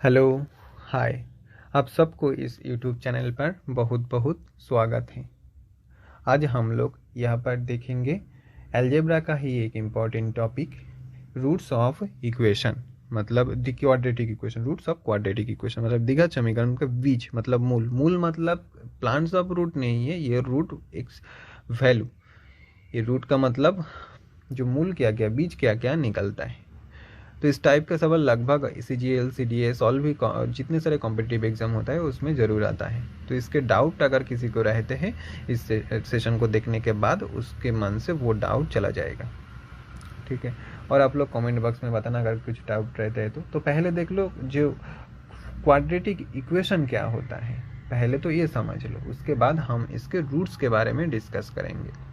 Hello, हाय। आप सबको इस यूट्यूब चैनल पर बहुत बहुत स्वागत है। आज हम लोग यहाँ पर देखेंगे अलजेब्रा का ही एक important topic, roots of equation. मतलब the quadratic equation, roots of quadratic equation मतलब द्विघात समीकरण का बीज मतलब मूल। मूल मतलब प्लांट्स ऑफ रूट नहीं है, ये रूट एक वैल्यू। ये रूट का मतलब जो मूल क्या क्या बीज क्या क्या निकलता है। तो इस टाइप का सवाल लगभग CGL CDA सॉल्व भी जितने सारे कॉम्पिटिटिव एग्जाम होता है उसमें ज़रूर आता है। तो इसके डाउट अगर किसी को रहते हैं इस सेशन को देखने के बाद उसके मन से वो डाउट चला जाएगा। ठीक है। और आप लोग कमेंट बॉक्स में बताना अगर कुछ डाउट रहते हैं तो पहले देख लो जो क्वाड्रेटिक इक्वेशन क्या होता है, पहले तो ये समझ लो, उसके बाद हम इसके रूट्स के बारे में डिस्कस करेंगे।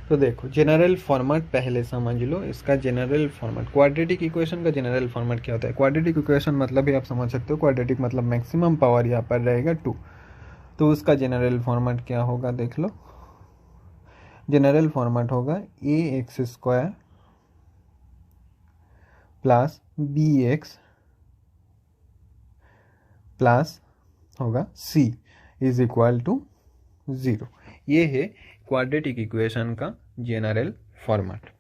तो देखो जनरल फॉर्मेट पहले समझ लो, इसका जनरल फॉर्मेट क्वाड्रेटिक इक्वेशन का जनरल फॉर्मेट क्या होता है। क्वाड्रेटिक इक्वेशन मतलब भी आप समझ सकते हो, क्वाड्रेटिक मतलब मैक्सिमम पावर यहाँ पर रहेगा 2। तो उसका जनरल फॉर्मेट क्या होगा देख लो। जनरल फॉर्मेट होगा ax² प्लस bx प्लस होगा c इज इक्वल टू 0। ये है क्वाड्रेटिक इक्वेशन का जनरल फॉर्मेट।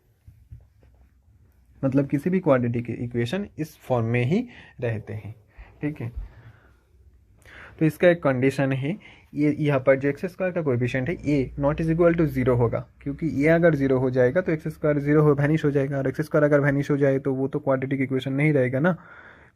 मतलब किसी भी क्वाड्रेटिक इक्वेशन इस फॉर्म में ही रहते हैं। ठीक है। तो इसका एक कंडीशन है, ये यहाँ पर जो x² का कोएफिशिएंट है ए नॉट इज इक्वल टू 0 होगा, क्योंकि ये अगर 0 हो जाएगा तो x² 0 हो वैनिश हो जाएगा, और x² अगर वैनिश हो जाए तो वो तो क्वाड्रेटिक इक्वेशन नहीं रहेगा ना।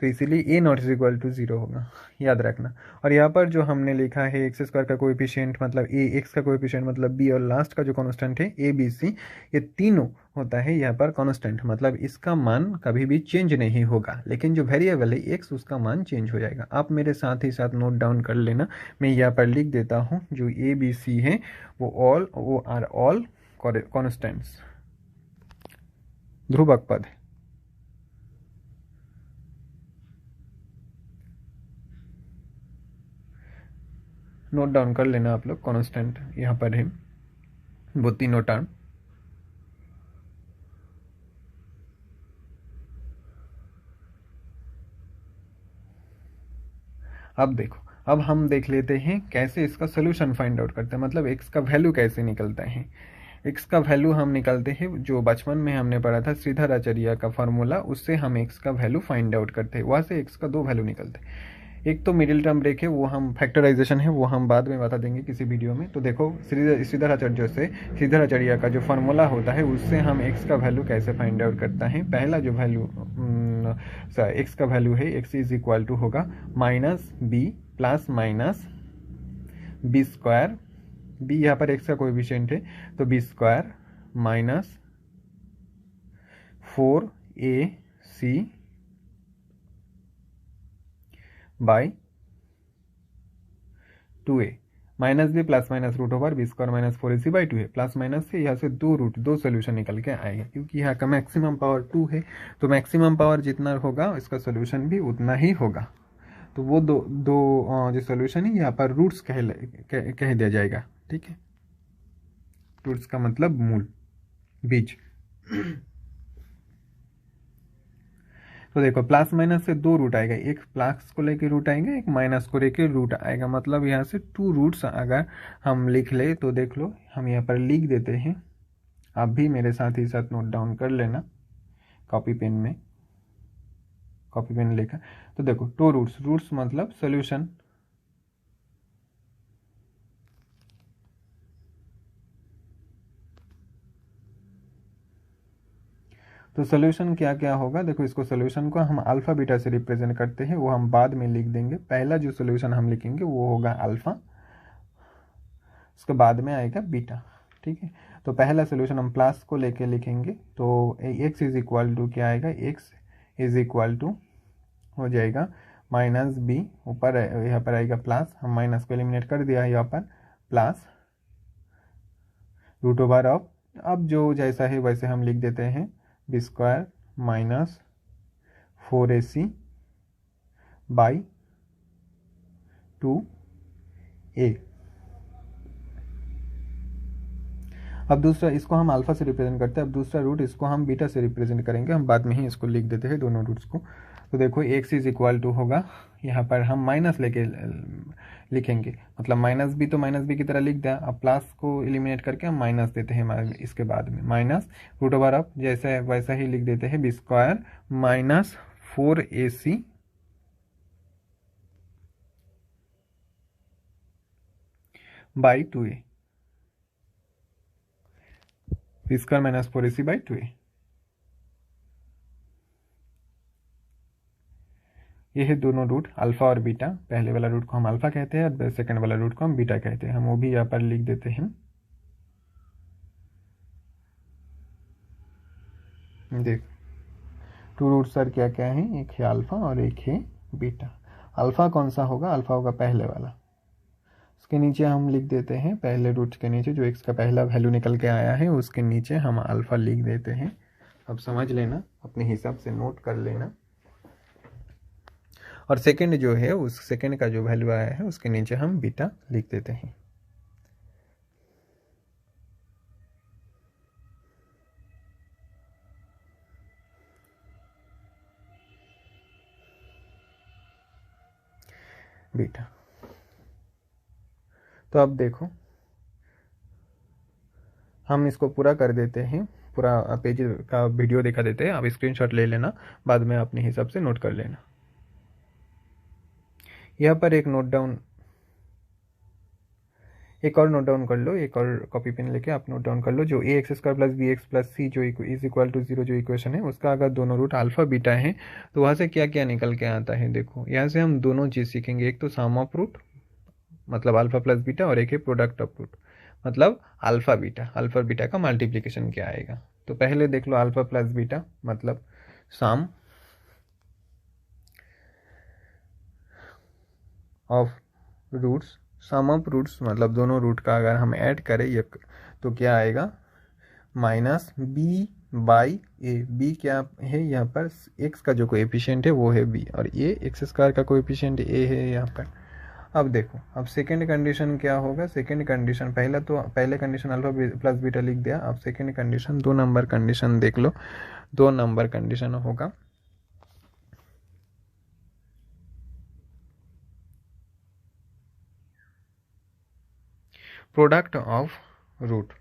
तो इसीलिए ए नॉट इज इक्वल टू 0 होगा, याद रखना। और यहाँ पर जो हमने लिखा है x² का कोएफिशिएंट मतलब ए, x का कोएफिशिएंट मतलब b, और लास्ट का जो कांस्टेंट है ABC, ये तीनों होता है यहाँ पर कांस्टेंट। मतलब इसका मान कभी भी चेंज नहीं होगा, लेकिन जो वेरिएबल है x उसका मान चेंज हो जाएगा। आप मेरे साथ ही साथ नोट डाउन कर लेना, मैं यहाँ पर लिख देता हूँ जो ABC है वो आर ऑल कॉन्स्टेंट्स, ध्रुवक पद है। नोट डाउन कर लेना आप लोग, कांस्टेंट यहाँ पर है वो तीनों टर्म। अब देखो, अब हम देख लेते हैं कैसे इसका सोल्यूशन फाइंड आउट करते हैं, मतलब x का वैल्यू कैसे निकलता है। x का वैल्यू हम निकालते हैं, जो बचपन में हमने पढ़ा था श्रीधराचार्य का फार्मूला, उससे हम x का वैल्यू फाइंड आउट करते हैं। वहाँ से x का दो वैल्यू निकलते हैं। एक तो मिडिल टर्म ब्रेक है, वो हम फैक्टराइजेशन है, वो हम बाद में बता देंगे किसी वीडियो में। तो देखो श्रीधराचार्य का जो फार्मूला होता है उससे हम x का वैल्यू कैसे फाइंड आउट करता है। पहला जो वैल्यू x का वैल्यू है, x इज इक्वल टू होगा -b plus minus b²। b यहाँ पर x का कोएफिशिएंट है, तो b² minus 4ac by 2a minus b plus minus root over b² minus 4ac by 2a। Plus minus से यहाँ से दो सोल्यूशन निकल के आएगा, क्योंकि यहाँ का मैक्सिमम पावर 2 है, तो मैक्सिमम पावर जितना होगा इसका सोल्यूशन भी उतना ही होगा। तो वो दो जो सोल्यूशन है यहाँ पर रूट्स कह दिया जाएगा। ठीक है। रूट्स का मतलब मूल, बीज। तो देखो प्लस माइनस से दो रूट आएगा, एक प्लस को लेके रूट आएगा, एक माइनस को लेके रूट आएगा। मतलब यहाँ से 2 रूट्स अगर हम लिख ले तो देख लो, हम यहाँ पर लिख देते हैं। आप भी मेरे साथ ही साथ नोट डाउन कर लेना कॉपी पेन लेकर। तो देखो 2 रूट्स मतलब सोल्यूशन। तो सोल्यूशन क्या क्या होगा देखो, इसको सोल्यूशन को हम अल्फा बीटा से रिप्रेजेंट करते हैं, वो हम बाद में लिख देंगे। पहला जो सोल्यूशन हम लिखेंगे वो होगा अल्फा, उसके बाद में आएगा बीटा। ठीक है। तो पहला सोल्यूशन हम प्लस को लेके लिखेंगे, तो x इज इक्वल टू क्या आएगा, x इज इक्वल टू हो जाएगा -b, ऊपर यहाँ पर आएगा प्लस, हम माइनस को एलिमिनेट कर दिया है यहाँ पर, प्लस रूट ओवर ऑफ, अब जो जैसा है वैसे हम लिख देते हैं b² minus 4ac by 2a। अब दूसरा इसको हम अल्फा से रिप्रेजेंट करते हैं, अब दूसरा रूट इसको हम बीटा से रिप्रेजेंट करेंगे, हम बाद में ही इसको लिख देते हैं दोनों रूट्स को। तो देखो x इज इक्वल टू होगा, यहाँ पर हम माइनस लेके लिखेंगे, मतलब माइनस बी तो माइनस बी की तरह लिख दिया, अब प्लस को एलिमिनेट करके हम माइनस देते हैं इसके बाद में, माइनस रूट ओवर ऑफ जैसे वैसा ही लिख देते हैं B square minus 4ac by 2a, B square minus 4ac by 2a। ये है दोनों रूट अल्फा और बीटा, पहले वाला रूट को हम अल्फा कहते हैं और सेकंड वाला रूट को हम बीटा कहते हैं, हम वो भी यहाँ पर लिख देते हैं। देख टू रूट्स सर क्या क्या है, एक है अल्फा और एक है बीटा। अल्फा कौन सा होगा, अल्फा होगा पहले वाला, उसके नीचे हम लिख देते हैं पहले रूट के नीचे जो एक्स का पहला वैल्यू निकल के आया है उसके नीचे हम अल्फा लिख देते हैं। अब समझ लेना, अपने हिसाब से नोट कर लेना। और सेकंड जो है उस सेकंड का जो वैल्यू आया है उसके नीचे हम बीटा लिख देते हैं। बीटा। तो अब देखो हम इसको पूरा कर देते हैं, पूरा पेज का वीडियो दिखा देते हैं, आप स्क्रीनशॉट ले लेना, बाद में अपने हिसाब से नोट कर लेना। यहाँ पर एक और नोट डाउन कर लो, एक और कॉपी पेन लेके आप नोट डाउन कर लो, जो a x square plus b x plus c जो इज इक्वल टू 0 जो इक्वेशन है उसका अगर दोनों रूट अल्फा बीटा है तो वहाँ से क्या क्या निकल के आता है। देखो यहाँ से हम दोनों चीज़ सीखेंगे, एक तो सम ऑफ रूट मतलब अल्फा प्लस बीटा, और एक है प्रोडक्ट ऑफ रूट मतलब अल्फा बीटा का मल्टीप्लिकेशन क्या आएगा। तो पहले देख लो अल्फा प्लस बीटा मतलब sum of roots, sum of roots मतलब दोनों रूट का अगर हम ऐड करें ये तो क्या आएगा, minus B by A. B क्या है यहाँ पर, एक्स का जो कोएफिशिएंट है वो है बी और ये एक्स स्क्वायर का कोएफिशिएंट ए है यहाँ पर। अब देखो अब सेकंड कंडीशन क्या होगा, सेकंड कंडीशन पहले कंडीशन अल्फा प्लस बीटा लिख दिया, अब सेकंड कंडीशन 2 नंबर कंडीशन देख लो, 2 नंबर कंडीशन होगा product of root,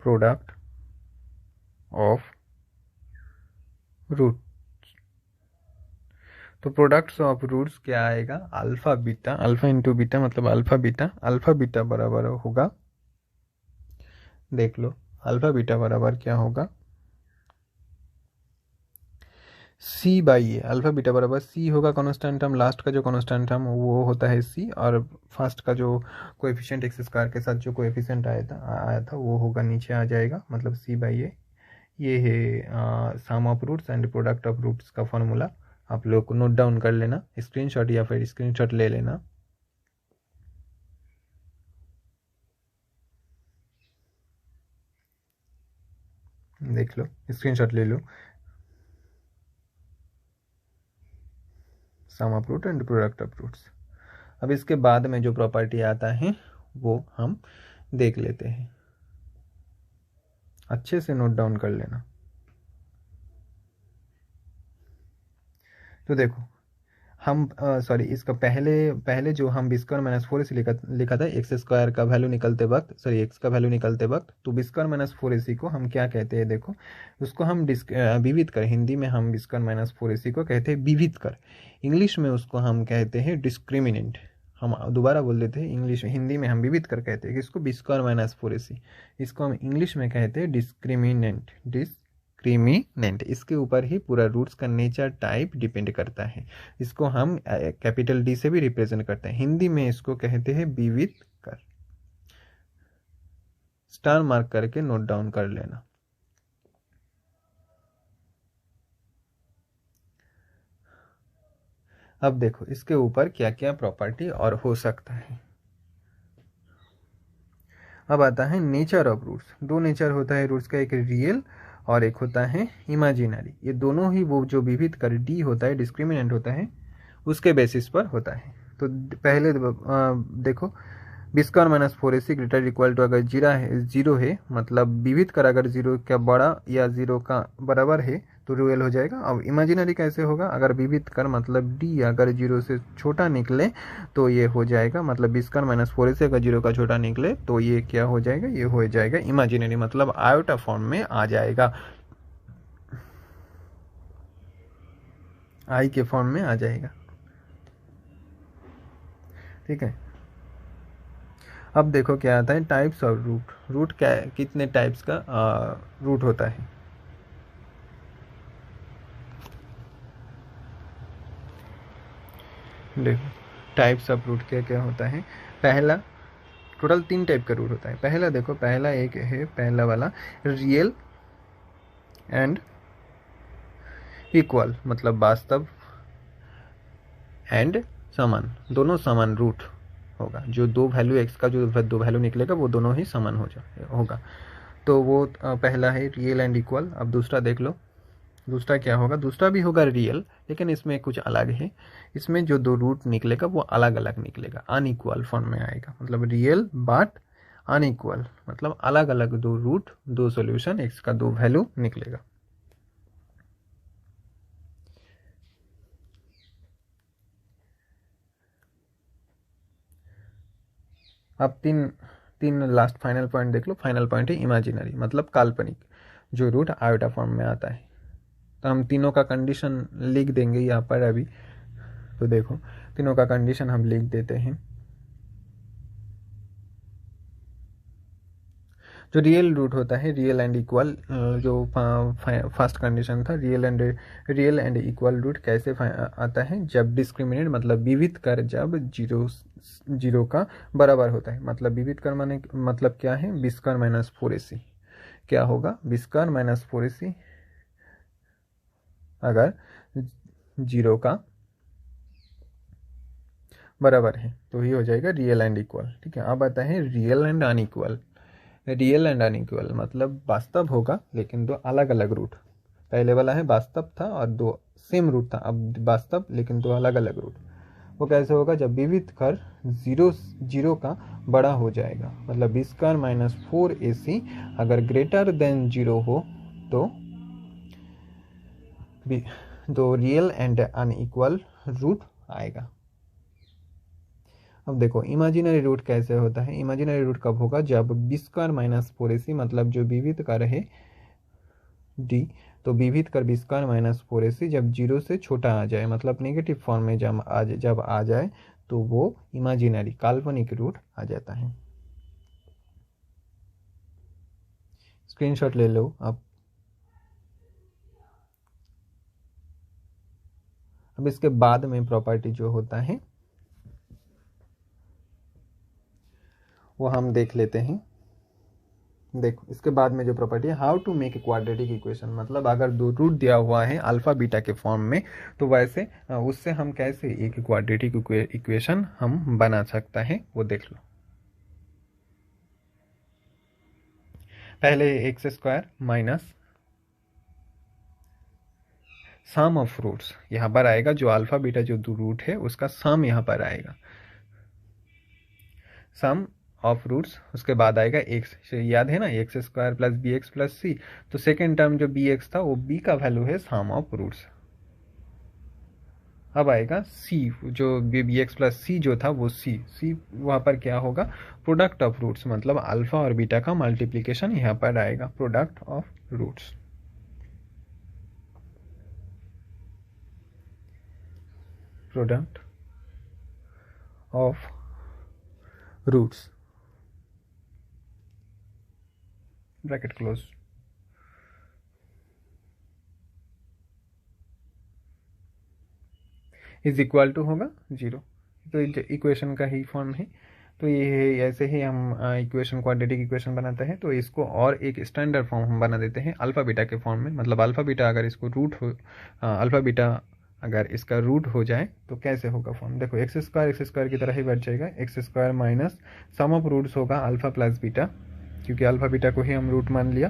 product of root. तो प्रोडक्ट्स ऑफ रूट्स क्या आएगा, alpha beta, alpha into beta मतलब अल्फा बीटा बराबर होगा, देख लो अल्फा बीटा बराबर क्या होगा, C by A. Alpha beta बराबर सी होगा कॉन्स्टेंट टर्म, लास्ट का जो कॉन्स्टेंट टर्म वो होता है सी, और फर्स्ट का जो कोएफिशिएंट एक्स स्क्वायर के साथ जो कोएफिशिएंट आया था वो होगा नीचे आ जाएगा, मतलब सी बाई ए। ये है sum of roots and product of roots का फॉर्मूला, आप लोग को नोट डाउन कर लेना, स्क्रीनशॉट या फिर स्क्रीनशॉट ले लेना। देख लो स्क्रीनशॉट ले लो, sum of root and product of roots. अब इसके बाद में जो प्रॉपर्टी आता है वो हम देख लेते हैं, अच्छे से नोट डाउन कर लेना। तो देखो हम सॉरी इसका पहले जो हम बी स्क्वायर माइनस 4ac लिखा था एक्स स्क्वायर का वैल्यू निकलते वक्त, सॉरी एक्स का वैल्यू निकलते वक्त, तो बी स्क्वायर माइनस 4ac को हम क्या कहते हैं, देखो उसको हम विविध कर, हिंदी में हम बी स्क्वायर माइनस 4ac को कहते हैं विविध कर, इंग्लिश में उसको हम कहते हैं डिस्क्रिमिनेंट। हम दोबारा बोल देते हैं, इंग्लिश हिंदी में हम विविध कर कहते हैं कि इसको बी स्क्वायर माइनस 4ac, इसको हम इंग्लिश में कहते हैं डिस्क्रिमिनेंट। इसके ऊपर ही पूरा रूट्स का नेचर टाइप डिपेंड करता है, इसको हम कैपिटल डी से भी रिप्रेजेंट करते हैं, हिंदी में इसको कहते हैं विविध कर। स्टार मार्क करके नोट डाउन कर लेना। अब देखो इसके ऊपर क्या क्या प्रॉपर्टी और हो सकता है। अब आता है नेचर ऑफ रूट्स। दो नेचर होता है रूट्स का, एक रियल और एक होता है इमेजिनरी। ये दोनों ही वो जो विविध कर डी होता है, डिस्क्रिमिनेंट होता है, उसके बेसिस पर होता है। तो पहले देखो b² minus 4ac greater equal to, अगर जीरो है मतलब विविध कर अगर जीरो का बड़ा या जीरो का बराबर है तो रियल हो जाएगा। अब इमेजिनरी कैसे होगा, अगर विविध कर मतलब d अगर जीरो से छोटा निकले तो ये हो जाएगा, मतलब b² माइनस 4ac अगर जीरो का छोटा निकले तो ये क्या हो जाएगा, ये हो जाएगा इमेजिनरी, मतलब आयोटा फॉर्म में आ जाएगा, आई के फॉर्म में आ जाएगा। ठीक है, अब देखो क्या आता है, टाइप्स ऑफ रूट। रूट क्या है, कितने टाइप्स का रूट होता है। देखो टाइप्स ऑफ रूट क्या क्या होता है। पहला, टोटल 3 टाइप का रूट होता है। पहला देखो, पहला एक है, पहला वाला रियल एंड इक्वल, मतलब वास्तव एंड समान, दोनों समान रूट होगा। जो दो वैल्यू एक्स का जो दो वैल्यू निकलेगा वो दोनों ही समान होगा। तो वो पहला है रियल एंड इक्वल। अब दूसरा देख लो, दूसरा क्या होगा, दूसरा भी होगा रियल, लेकिन इसमें कुछ अलग है। इसमें जो दो रूट निकलेगा वो अलग अलग निकलेगा, अनइक्वल फॉर्म में आएगा, मतलब रियल बट अनइक्वल, मतलब अलग अलग दो रूट, दो सॉल्यूशन, एक्स का दो वैल्यू निकलेगा। अब तीन लास्ट फाइनल पॉइंट देख लो। फाइनल पॉइंट है इमेजिनरी, मतलब काल्पनिक, जो रूट आयोटा फॉर्म में आता है। तो हम तीनों का कंडीशन लिख देंगे यहाँ पर अभी। तो देखो तीनों का कंडीशन हम लिख देते हैं। जो रियल रूट होता है, रियल एंड इक्वल, जो फर्स्ट कंडीशन था, रियल एंड इक्वल रूट कैसे आता है, जब डिस्क्रिमिनेट मतलब विविध कर जब जीरो का बराबर होता है। मतलब विविध कर माने मतलब क्या है, b² माइनस 4ac क्या होगा, b² माइनस 4ac अगर जीरो का बराबर है तो ही हो जाएगा रियल एंड इक्वल। ठीक है, अब आता है real and unequal. Real and unequal मतलब वास्तव होगा लेकिन दो अलग अलग रूट। पहले वाला है वास्तव था और दो सेम रूट था, अब वास्तव लेकिन दो अलग अलग रूट। वो कैसे होगा, जब विविध कर जीरो का बड़ा हो जाएगा, मतलब b² माइनस 4ac अगर ग्रेटर देन जीरो हो तो दो रियल एंड अनइक्वल रूट आएगा। अब देखो इमेजिनरी रूट कैसे होता है। इमेजिनरी रूट कब होगा, जब b² माइनस 4ac मतलब जो विविध कर है d, तो विविध कर b² माइनस 4ac जब जीरो से छोटा आ जाए, मतलब नेगेटिव फॉर्म में जब आ जाए तो वो इमेजिनरी काल्पनिक रूट आ जाता है। स्क्रीनशॉट ले लो आप। अब इसके बाद में प्रॉपर्टी जो होता है वो हम देख लेते हैं। देखो इसके बाद में जो प्रॉपर्टी है, how to make a quadratic equation, मतलब अगर दो रूट दिया हुआ है अल्फा बीटा के फॉर्म में तो वैसे उससे हम कैसे एक क्वाड्रेटिक इक्वेशन हम बना सकता है वो देख लो। पहले x² minus sum of roots यहाँ पर आएगा, जो अल्फा बीटा जो दो रूट है उसका सम यहाँ पर आएगा, सम ऑफ रूट्स। उसके बाद आएगा x, याद है ना, x² plus bx plus c। तो सेकेंड टर्म जो bx था वो b का वैल्यू है सम ऑफ रूट्स। अब आएगा c, जो bx प्लस c जो था वो c वहाँ पर क्या होगा, प्रोडक्ट ऑफ रूट्स, मतलब अल्फा और बीटा का मल्टीप्लीकेशन यहाँ पर आएगा, product of roots. Product of roots bracket close. Is equal to होगा 0। तो इक्वेशन का ही फॉर्म है। तो ये है, ऐसे ही हम इक्वेशन क्वाड्रेटिक इक्वेशन बनाते हैं। तो इसको और एक स्टैंडर्ड फॉर्म हम बना देते हैं अल्फा बीटा के फॉर्म में, मतलब अल्फा बीटा अगर इसको रूट हो, अल्फा बीटा अगर इसका रूट हो जाए तो कैसे होगा फॉर्म। देखो x² की तरह ही बैठ जाएगा, x² minus sum of roots होगा अल्फा प्लस बीटा, क्योंकि अल्फा बीटा को ही हम रूट मान लिया,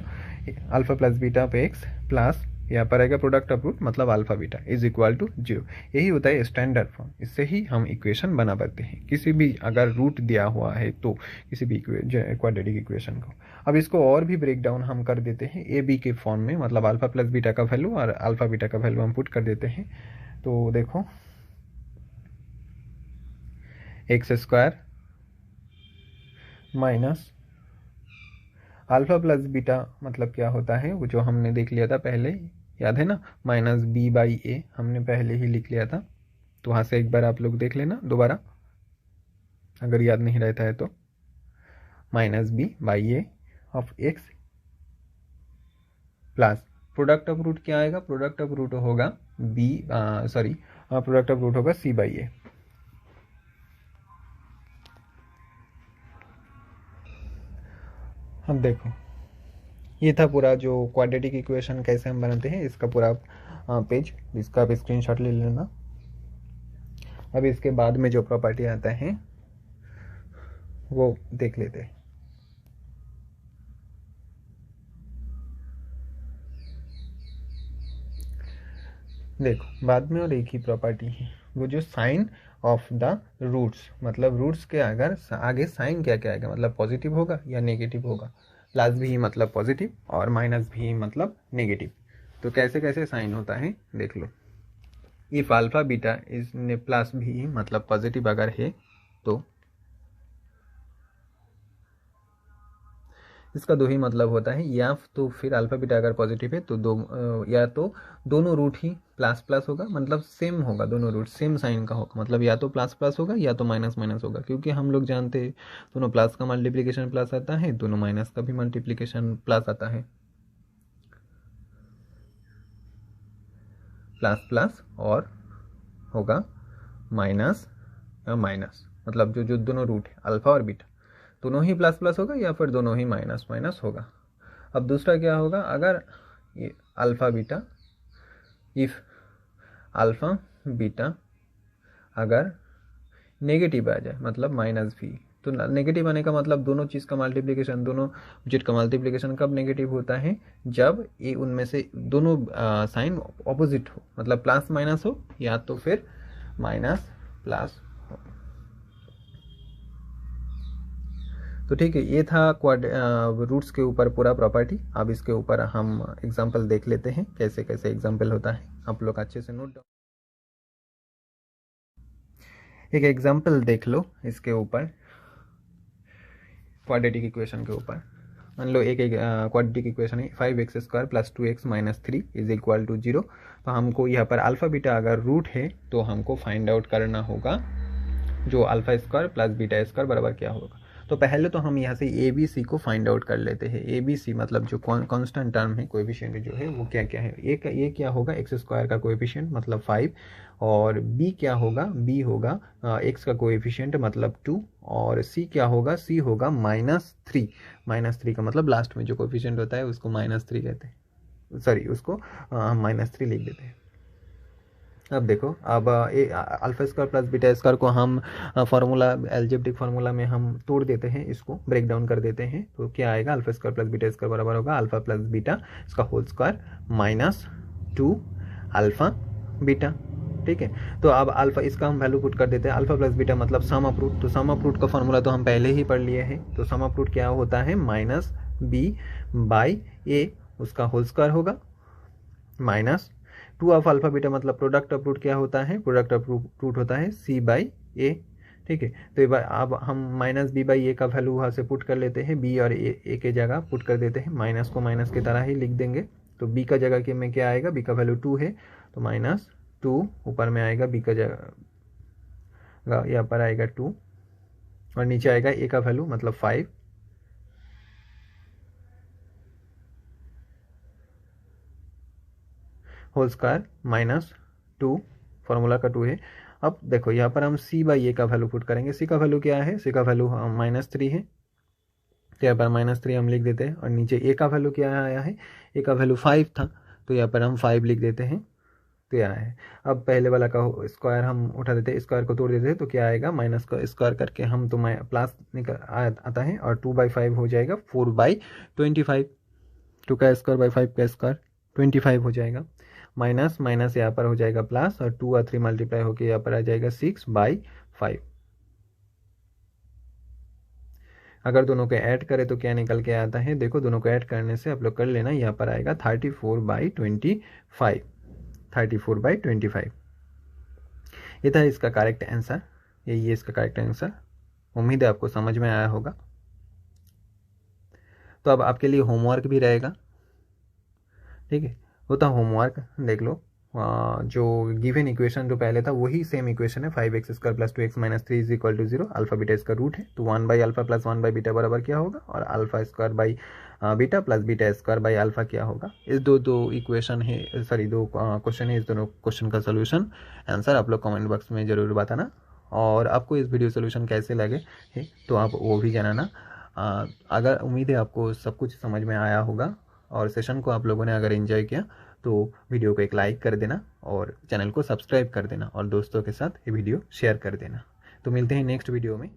अल्फा प्लस बीटा पे x प्लस यहाँ पर आएगा प्रोडक्ट ऑफ रूट मतलब alpha beta is equal to 0। यही होता है स्टैंडर्ड फॉर्म, इससे ही हम इक्वेशन बना पाते हैं किसी भी अगर रूट दिया हुआ है तो किसी भी क्वाड्रेटिक इक्वेशन को। अब इसको और भी ब्रेक डाउन हम कर देते हैं ए बी के फॉर्म में, मतलब अल्फा प्लस बीटा का वैल्यू और अल्फा बीटा का वैल्यू हम पुट कर देते हैं। तो देखो x square minus alpha plus beta मतलब क्या होता है वो जो हमने देख लिया था पहले, याद है ना, माइनस बी बाई ए हमने पहले ही लिख लिया था। तो वहाँ से एक बार आप लोग देख लेना दोबारा अगर याद नहीं रहता है तो, minus B by A of X plus product of root क्या आएगा, प्रोडक्ट ऑफ रूट होगा प्रोडक्ट ऑफ रूट होगा सी बाई ए। अब देखो ये था पूरा जो क्वाड्रेटिक इक्वेशन कैसे हम बनाते हैं, इसका पूरा पेज, इसका आप स्क्रीनशॉट ले लेना। अब इसके बाद में जो प्रॉपर्टी आता है वो देख लेते हैं। देखो बाद में और एक ही प्रॉपर्टी है, वो जो साइन ऑफ द रूट्स, मतलब रूट्स के अगर आगे साइन क्या क्या आएगा, मतलब पॉजिटिव होगा या नेगेटिव होगा। प्लस भी मतलब पॉजिटिव और माइनस भी मतलब नेगेटिव। तो कैसे कैसे साइन होता है देख लो। If alpha beta is plus भी मतलब पॉजिटिव अगर है तो इसका दो ही मतलब होता है, या तो फिर अल्फा बीटा अगर पॉजिटिव है तो या तो दोनों रूट ही प्लस प्लस होगा, मतलब सेम होगा, दोनों रूट सेम साइन का होगा, मतलब या तो प्लस प्लस होगा या तो माइनस माइनस होगा। क्योंकि हम लोग जानते हैं दोनों प्लस का मल्टीप्लिकेशन प्लस आता है, दोनों माइनस का भी मल्टीप्लिकेशन प्लस आता है। प्लस प्लस और होगा माइनस या माइनस, मतलब जो जो दोनों रूट है अल्फा और बीटा दोनों ही प्लस प्लस होगा या फिर दोनों ही माइनस माइनस होगा। अब दूसरा क्या होगा, अगर ये alpha beta, if alpha beta अगर नेगेटिव आ जाए मतलब माइनस भी, तो नेगेटिव आने का मतलब दोनों चीज़ का मल्टीप्लिकेशन, दोनों ऑब्जेक्ट का मल्टीप्लिकेशन कब नेगेटिव होता है, जब ये उनमें से दोनों साइन ऑपोजिट हो, मतलब प्लस माइनस हो या तो फिर माइनस प्लस हो। तो ठीक है, ये था रूट्स के ऊपर पूरा प्रॉपर्टी। अब इसके ऊपर हम एग्जांपल देख लेते हैं कैसे कैसे एग्जांपल होता है, आप लोग अच्छे से नोट डाउन। एक एग्जांपल देख लो इसके ऊपर, क्वाड्रेटिक इक्वेशन के ऊपर। मान लो एक क्वाड्रेटिक इक्वेशन है 5x square plus 2x minus 3 is equal to 0। तो हमको यहाँ पर अल्फा बीटा अगर रूट है तो हमको फाइंड आउट करना होगा जो alpha square plus beta square बराबर क्या होगा। तो पहले तो हम यहाँ से ए बी सी को फाइंड आउट कर लेते हैं। ए बी सी मतलब जो कांस्टेंट टर्म है, कोएफिशिएंट जो है वो क्या क्या है। ए क्या होगा, एक्स स्क्वायर का कोएफिशिएंट मतलब 5, और बी क्या होगा, बी होगा एक्स का कोएफिशिएंट मतलब 2, और सी क्या होगा, सी होगा -3। -3 का मतलब लास्ट में जो कोएफिशिएंट होता है उसको -3 कहते हैं, सॉरी उसको हम -3 लिख देते हैं। अब देखो, अब alpha square plus beta square को हम फार्मूला, एल्जेब्रिक फार्मूला में हम तोड़ देते हैं, इसको ब्रेक डाउन कर देते हैं। तो क्या आएगा, alpha square plus beta square बराबर होगा अल्फा प्लस बीटा इसका होल स्क्वायर -2 अल्फा बीटा। ठीक है, तो अब अल्फा इसका हम वैल्यू पुट कर देते हैं। अल्फा प्लस बीटा मतलब सम ऑफ रूट, तो सम ऑफ रूट का फार्मूला तो हम पहले ही पढ़ लिए हैं। तो सम ऑफ रूट क्या होता है, -b/a उसका होल स्क्वायर होगा -2 ऑफ अल्फा बीटा मतलब प्रोडक्ट ऑफ रूट क्या होता है, प्रोडक्ट ऑफ रूट होता है c/a। ठीक है, तो अब हम -b/a का वैल्यू वहाँ से पुट कर लेते हैं, b और a के जगह पुट कर देते हैं, माइनस को माइनस की तरह ही लिख देंगे। तो b का जगह के में क्या आएगा, b का वैल्यू 2 है तो -2 ऊपर में आएगा, b का जगह यहाँ पर आएगा 2 और नीचे आएगा a का वैल्यू मतलब 5 होल स्क्वायर -2, फार्मूला का 2 है। अब देखो यहाँ पर हम c/a का वैल्यू पुट करेंगे। c का वैल्यू क्या है, c का वैल्यू -3 है, तो यहाँ पर -3 हम लिख देते हैं। और नीचे a का वैल्यू क्या आया है, a का वैल्यू 5 था तो यहाँ पर हम 5 लिख देते हैं। तो यह है, अब पहले वाला का स्क्वायर हम उठा देते हैं, स्क्वायर को तोड़ देते हैं तो क्या आएगा, माइनस का स्क्वायर करके हम तो प्लस निकल आता है और 2/5 हो जाएगा 4/25। 2 का स्क्वायर बाई 5 का स्क्वायर 25 हो जाएगा, माइनस माइनस यहाँ पर हो जाएगा प्लस, और 2 और 3 मल्टीप्लाई होकर यहाँ पर आ जाएगा 6/5। अगर दोनों को ऐड करें तो क्या निकल के आता है, देखो दोनों को ऐड करने से आप लोग कर लेना, यहाँ पर आएगा 34/25, 34/25। ये था इसका करेक्ट आंसर, यही है इसका करेक्ट आंसर। उम्मीद है आपको समझ में आया होगा। तो अब आपके लिए होमवर्क भी रहेगा, ठीक है। वो था होमवर्क, देख लो। जो गिवन इक्वेशन जो पहले था वही सेम इक्वेशन है, 5x² + 2x - 3 = 0, अल्फा बीटा इसका रूट है, तो 1/α + 1/β बराबर क्या होगा, और α² बीटा प्लस β² क्या होगा। इस दो इक्वेशन है, सॉरी 2 क्वेश्चन है, इस दोनों क्वेश्चन का सोल्यूशन आंसर आप लोग कमेंट बॉक्स में ज़रूर बताना। और आपको इस वीडियो सोल्यूशन कैसे लगे है तो आप वो भी जानना। अगर उम्मीद है आपको सब कुछ समझ में आया होगा, और सेशन को आप लोगों ने अगर एंजॉय किया तो वीडियो को एक लाइक कर देना, और चैनल को सब्सक्राइब कर देना, और दोस्तों के साथ ये वीडियो शेयर कर देना। तो मिलते हैं नेक्स्ट वीडियो में।